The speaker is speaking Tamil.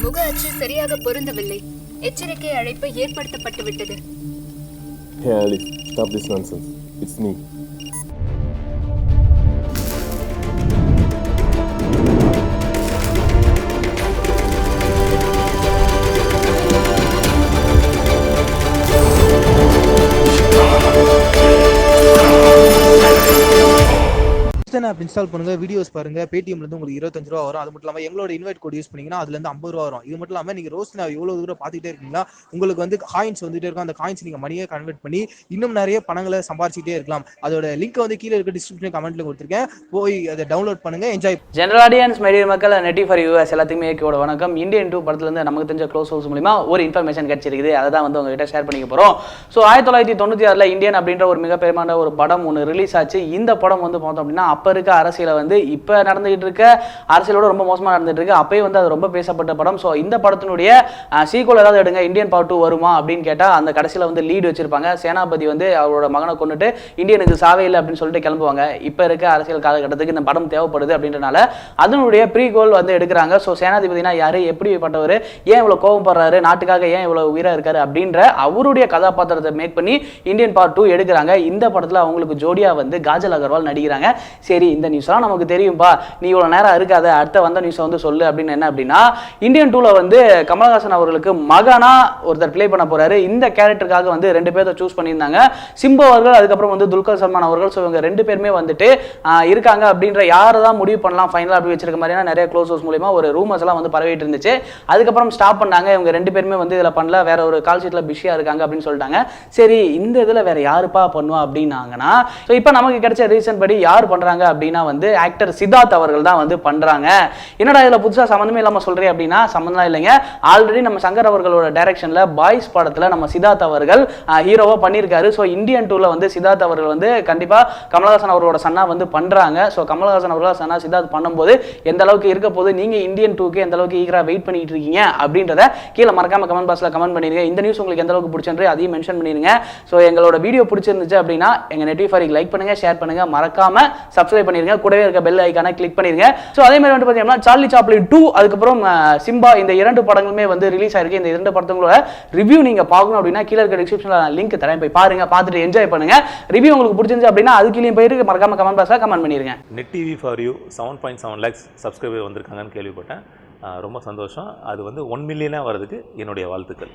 முக அச்சு சரியாக பொருந்தவில்லை. எச்சரிக்கை அழைப்பு ஏற்படுத்தப்பட்டு விட்டது. Hey Alice, stop this nonsense. It's me. App install பண்ணுங்க, வீடியோஸ் பாருங்க. பேடிஎம்ல இருந்து உங்களுக்கு 25 ரூபா வரும். அது மட்டும் இல்லாம எங்களோட இன்வைட் கோட் யூஸ் பண்ணீங்கன்னா அதுல இருந்து 50 ரூபா வரும். இது மட்டும் இல்லாம நீங்க ரோஸ்ட் நான் எவ்வளவு தூரம் பாத்துக்கிட்டே இருக்கீங்களா, உங்களுக்கு வந்து காயின்ஸ் வந்துட்டே இருக்கும். அந்த காயின்ஸ் நீங்க மணியை கன்வெர்ட் பண்ணி இன்னும் நிறைய பணங்களை சம்பாதிச்சுட்டே இருக்கலாம். அதோட லிங்க் வந்து கீழே இருக்க டிஸ்கிரிப்ஷன் கமெண்ட்ல கொடுத்துருக்கேன். போய் அதை டவுன்லோட் பண்ணுங்க, என்ஜாய். ஜெனரல் ஆடியன்ஸ், மைடியர் மக்கள், நெட்டி ஃபார் யூஎஸ் எல்லாத்துக்குமே கேவோட வணக்கம். இந்தியன் 2 படத்துல இருந்து நமக்கு தெரிஞ்ச க்ளோஸ் ஹவுஸ் மூலமா ஒரு இன்ஃபர்மேஷன் கிடைச்சிருக்குது. அதை தான் வந்து உங்ககிட்ட ஷேர் பண்ணிக்க போறோம். ஸோ 1996 இந்தியன் அப்படின்ற ஒரு மிகப்பெருமான ஒரு படம் ஒன்று ரிலீஸ் ஆச்சு. இந்த படம் வந்து பார்த்தோம் அப்படின்னா அப்ப இருக்க அரசியலை வந்து இப்ப நடந்துகிட்டு இருக்க அரசியலோட ரொம்ப மோசமா நடந்துட்டு இருக்கு. அப்பயே வந்து அது ரொம்ப பேசப்பட்ட படம். ஸோ இந்த படத்தினுடைய சீக்வல் ஏதாவது எடுங்க, இந்தியன் பார்ட் 2 வருமா அப்படின்னு கேட்டா அந்த கடைசியில வந்து லீடு வச்சிருப்பாங்க. சேனாபதி வந்து அவரோட மகனை கொண்டுட்டு இந்தியனுக்கு சாவே இல்லை அப்படின்னு சொல்லிட்டு கிளம்புவாங்க. இப்ப இருக்க அரசியல் காலகட்டத்துக்கு இந்த படம் தேவைப்படுது அப்படின்றனால அதனுடைய ப்ரீகோல் வந்து எடுக்கிறாங்க. ஸோ சேனாதிபதினா யாரு, எப்படிப்பட்டவர், ஏன் இவ்வளவு கோபப்படுறாரு, நாட்டுக்காக ஏன் இவ்வளவு உயிரா இருக்காரு அப்படின்ற அவருடைய கதாபாத்திரத்தை மேக் பண்ணி இந்தியன் பார்ட் 2 எடுக்கிறாங்க. இந்த படத்துல அவங்களுக்கு ஜோடியா வந்து காஜல் அகர்வால் நடிக்கிறாங்க. சரி, இந்த நியூஸ்லாம் நமக்கு தெரியும்பா, நீ இவ்வளவு நேரம் இருக்காத, அடுத்த வந்த நியூஸ் வந்து சொல்லு அப்படின்னு. என்ன அப்படின்னா, இந்தியன் 2ல வந்து கமலஹாசன் அவர்களுக்கு மகனா ஒருத்தர் பிளே பண்ண போறாரு. இந்த கேரக்டருக்காக வந்து 2 பேரை சூஸ் பண்ணியிருந்தாங்க. சிம்பு அவர்கள், அதுக்கப்புறம் வந்து துல்கர் சல்மான் அவர்கள். ஸோ இவங்க 2 பேருமே வந்துட்டு இருக்காங்க அப்படின்ற யாரை தான் முடிவு பண்ணலாம் ஃபைனலாக அப்படி வச்சிருக்க மாதிரியான நிறைய க்ளோஸ் ஹவுஸ் மூலியமா ஒரு ரூமர்ஸ் எல்லாம் வந்து பரவிட்டு இருந்துச்சு. அதுக்கப்புறம் ஸ்டாப் பண்ணாங்க. இவங்க 2 பேருமே வந்து இதில் பண்ணல, வேற ஒரு கால் ஷீட்ல பிஸியா இருக்காங்க அப்படின்னு சொல்லிட்டாங்க. சரி, இந்த இதில் வேற யாருப்பா பண்ணுவா அப்படின்னாங்கன்னா, ஸோ இப்போ நமக்கு கிடைச்ச ரீசன் படி யார் பண்றாங்க அப்படின்னா வந்து ஆக்டர் சித்தார்த் அவர்கள் தான் வந்து பண்றாங்க. என்னடா இதுல புதுசா சம்பந்தமே இல்லாம சொல்றேன் அப்படின்னா, சம்பந்தம் இல்லைங்க. ஆல்ரெடி நம்ம சங்கர் அவர்களோட டைரக்ஷன்ல பாய்ஸ் படத்துல நம்ம சித்தார்த் அவர்கள் ஹீரோவா பண்ணியிருக்காரு. ஸோ இந்தியன் 2ல வந்து சித்தார்த் அவர்கள் வந்து கண்டிப்பா கமலஹாசன் அவரோட சன்னா வந்து பண்றாங்க. ஸோ கமலஹாசன் அவர்கள் சன்னா சித்தார்த் பண்ணும்போது எந்த அளவுக்கு இருக்க போது, நீங்க இந்தியன் 2க்கு எந்த அளவுக்கு ஈகரா வெயிட் பண்ணிட்டு இருக்கீங்க அப்படின்றத கீழே மறக்காம கமெண்ட் பாக்ஸ்ல கமெண்ட் பண்ணிருங்க. இந்த நியூஸ் உங்களுக்கு எந்த அளவுக்கு பிடிச்சிருந்து அதையும் மென்ஷன் பண்ணிருங்க. ஸோ எங்களோட வீடியோ பிடிச்சிருந்துச்சு அப்படின்னா எங்க நெட்டி ஃபாரிக்கு லைக் பண்ணுங்க, ஷேர் பண்ணுங்க, மறக்காம சப்ஸ்கிரைப் பண்ணிருங்க, கூடவே இருக்க பெல் ஐகானை கிளிக் பண்ணிருங்க. ஸோ அதே மாதிரி வந்து பார்த்தீங்கன்னா சார்லி சாப்ளின் 2 அதுக்கப்புறம் சிம்பா, இந்த 2 படங்களுமே வந்து ரிலீஸ் ஆயிருக்கு. இந்த 2 படங்களோட ரிவ்யூ நீங்க பார்க்கணும் அப்படின்னா கீழே இருக்க டிஸ்கிரிப்ஷன்ல லிங்க் தரேன், போய் பாருங்க, பார்த்துட்டு என்ஜாய் பண்ணுங்க. ரிவ்யூ உங்களுக்கு பிடிச்சிருந்துச்சு அப்படின்னா அதுக்கு கீழே போயிட்டு மறக்காம கமெண்ட் பாக்ஸ்ல கமெண்ட் பண்ணிருங்க. Net TV for you 7.7 lakhs subscriber வந்திருக்காங்கன்னு கேள்விப்பட்டேன். ரொம்ப சந்தோஷம். அது வந்து 1 மில்லியனாக வரதுக்கு என்னுடைய வாழ்த்துக்கள்.